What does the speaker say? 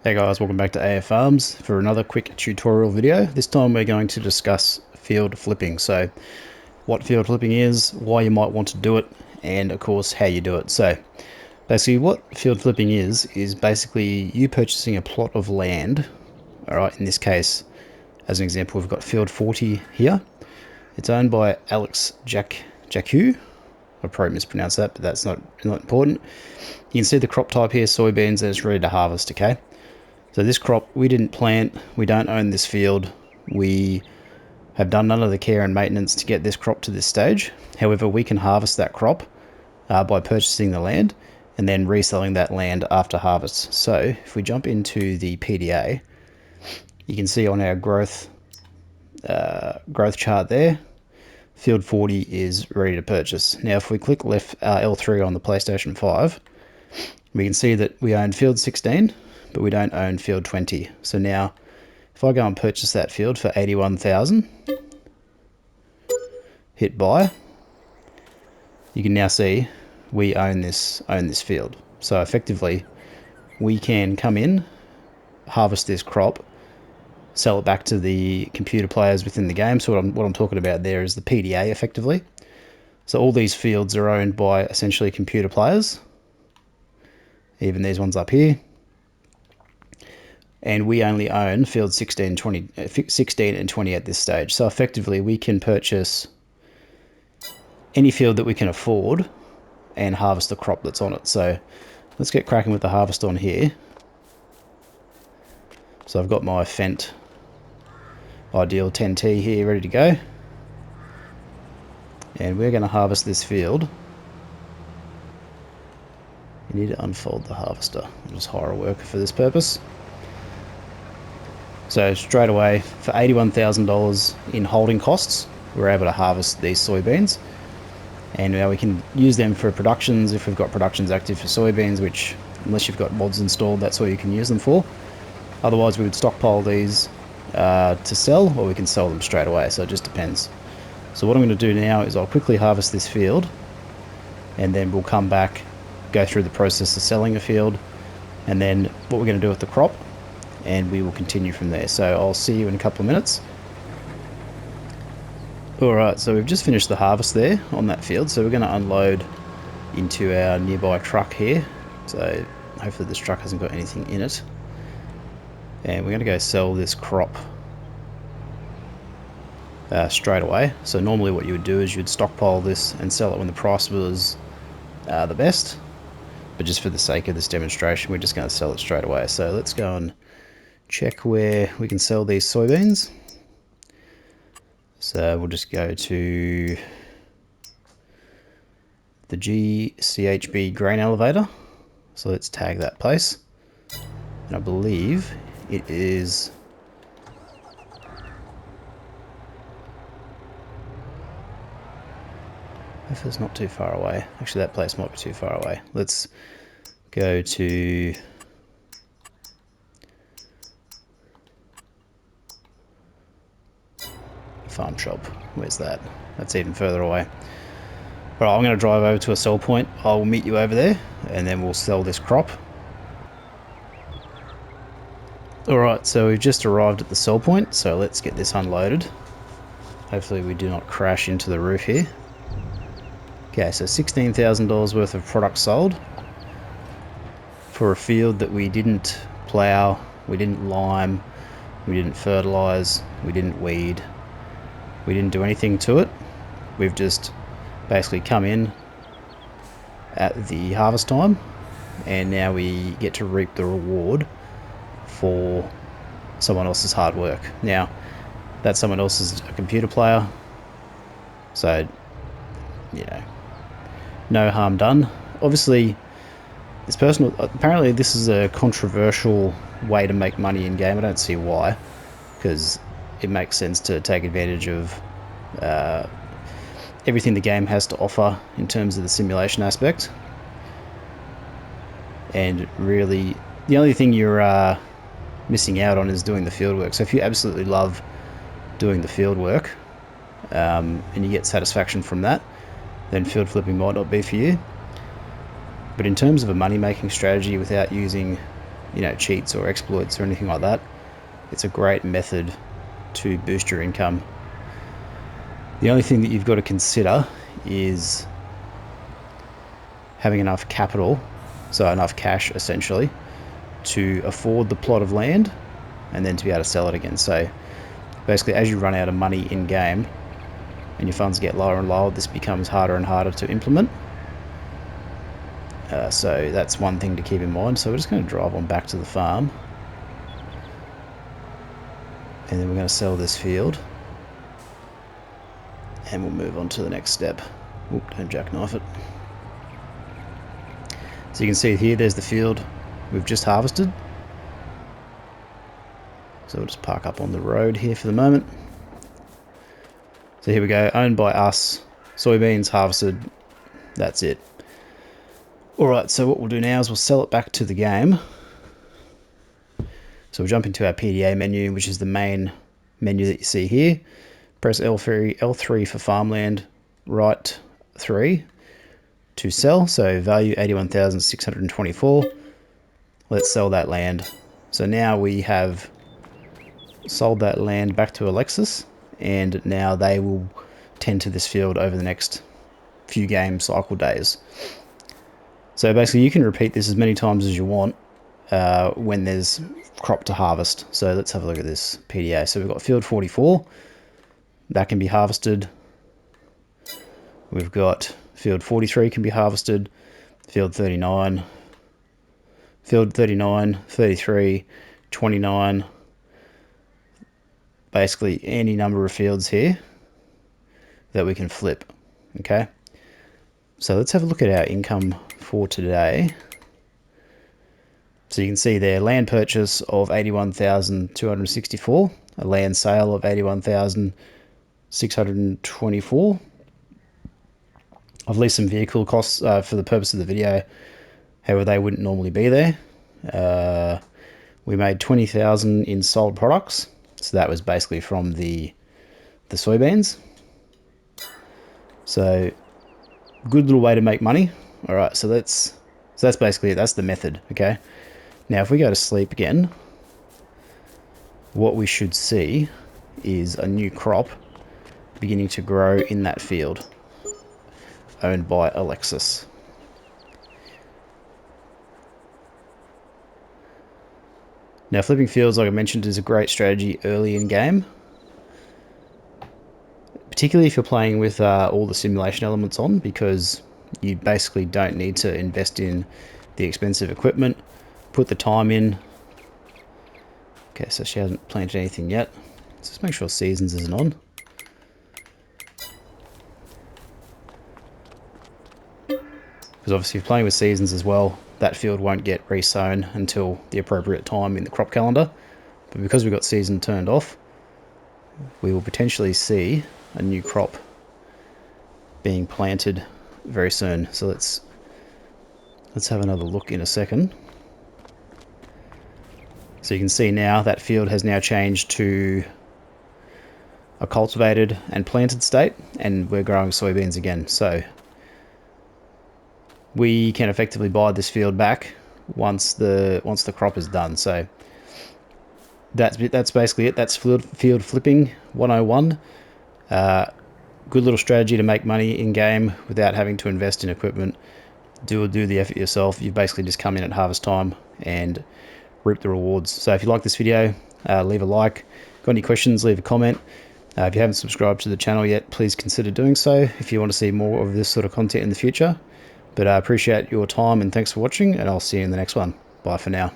Hey guys, welcome back to AF Farms for another quick tutorial video. This time we're going to discuss field flipping. So what field flipping is, why you might want to do it, and of course how you do it. So basically what field flipping is basically you purchasing a plot of land. Alright, in this case, as an example, we've got field 40 here. It's owned by Alex Jacques. I probably mispronounced that, but that's not important. You can see the crop type here, soybeans, and it's ready to harvest, okay? So this crop, we didn't plant, we don't own this field, we have done none of the care and maintenance to get this crop to this stage. However, we can harvest that crop by purchasing the land and then reselling that land after harvest. So if we jump into the PDA, you can see on our growth chart there, field 40 is ready to purchase. Now if we click left L3 on the PlayStation 5, we can see that we own field 16, but we don't own field 20. So now if I go and purchase that field for 81,000, hit buy, you can now see we own this field. So effectively we can come in, harvest this crop, sell it back to the computer players within the game. So what I'm talking about there is the PDA effectively. So all these fields are owned by essentially computer players, even these ones up here. And we only own field 16 and 20 at this stage. So effectively we can purchase any field that we can afford and harvest the crop that's on it. So let's get cracking with the harvest on here. So I've got my Fendt Ideal 10T here ready to go. And we're going to harvest this field. You need to unfold the harvester. I'll just hire a worker for this purpose. So straight away, for $81,000 in holding costs, we're able to harvest these soybeans. And now we can use them for productions if we've got productions active for soybeans, which unless you've got mods installed, that's all you can use them for. Otherwise we would stockpile these to sell, or we can sell them straight away, so it just depends. So what I'm going to do now is I'll quickly harvest this field, and then we'll come back, go through the process of selling a field, and then what we're going to do with the crop, and we will continue from there. So I'll see you in a couple of minutes. Alright, so we've just finished the harvest there on that field, so we're going to unload into our nearby truck here. So hopefully this truck hasn't got anything in it. And we're going to go sell this crop straight away. So normally what you would do is you'd stockpile this and sell it when the price was the best. But just for the sake of this demonstration, we're just going to sell it straight away. So let's go and check where we can sell these soybeans. So we'll just go to the GCHB grain elevator. So let's tag that place. And I believe it is if it's not too far away. Actually, that place might be too far away. Let's go to farm shop. Where's that? That's even further away. Alright, I'm going to drive over to a sell point. I'll meet you over there, and then we'll sell this crop. Alright, so we've just arrived at the sell point, so let's get this unloaded. Hopefully we do not crash into the roof here. Okay, so $16,000 worth of product sold for a field that we didn't plough, we didn't lime, we didn't fertilise, we didn't weed, we didn't do anything to it. We've just basically come in at the harvest time, and now we get to reap the reward for someone else's hard work. Now, that someone else is a computer player, so, you know, no harm done. Obviously, this person, apparently this is a controversial way to make money in game. I don't see why, because it makes sense to take advantage of everything the game has to offer in terms of the simulation aspect. And really, the only thing you're missing out on is doing the field work. So if you absolutely love doing the field work and you get satisfaction from that, then field flipping might not be for you. But in terms of a money making strategy without using cheats or exploits or anything like that. It's a great method to boost your income. The only thing that you've got to consider is having enough capital, so enough cash essentially, to afford the plot of land and then to be able to sell it again. So basically, as you run out of money in game and your funds get lower and lower, this becomes harder and harder to implement. So that's one thing to keep in mind. So we're just going to drive on back to the farm, and then we're going to sell this field, and we'll move on to the next step. Oop, don't jackknife it. So you can see here, there's the field we've just harvested. So we'll just park up on the road here for the moment. So here we go, owned by us, soybeans harvested, that's it. Alright, so what we'll do now is we'll sell it back to the game. So we'll jump into our PDA menu, which is the main menu that you see here. Press L3 for farmland, right 3 to sell. So value 81,624. Let's sell that land. So now we have sold that land back to Alexis, and now they will tend to this field over the next few game cycle days. So basically you can repeat this as many times as you want when there's crop to harvest. So let's have a look at this PDA. So we've got field 44, that can be harvested. We've got field 43 can be harvested, field 39, 33, 29, basically any number of fields here that we can flip. Okay, so let's have a look at our income for today. So you can see there, land purchase of 81,264, a land sale of 81,624. I've leased some vehicle costs for the purpose of the video, however they wouldn't normally be there. We made 20,000 in sold products, so that was basically from the soybeans. So good little way to make money. All right, so that's basically it. That's the method. Okay, now if we go to sleep again, what we should see is a new crop beginning to grow in that field owned by Alexis. Now flipping fields, like I mentioned, is a great strategy early in game, particularly if you're playing with all the simulation elements on, because you basically don't need to invest in the expensive equipment. Put the time in. Okay, so she hasn't planted anything yet. Let's just make sure seasons isn't on. Because obviously if you're playing with seasons as well, that field won't get re-sown until the appropriate time in the crop calendar. But because we've got season turned off, we will potentially see a new crop being planted very soon. So let's have another look in a second. So you can see now that field has now changed to a cultivated and planted state, and we're growing soybeans again. So we can effectively buy this field back once the crop is done. So that's basically it. That's field flipping 101. Good little strategy to make money in game without having to invest in equipment. Do the effort yourself. You basically just come in at harvest time and reap the rewards. So if you like this video, leave a like. Got any questions, leave a comment. If you haven't subscribed to the channel yet, please consider doing so if you want to see more of this sort of content in the future. But I appreciate your time and thanks for watching, and I'll see you in the next one. Bye for now.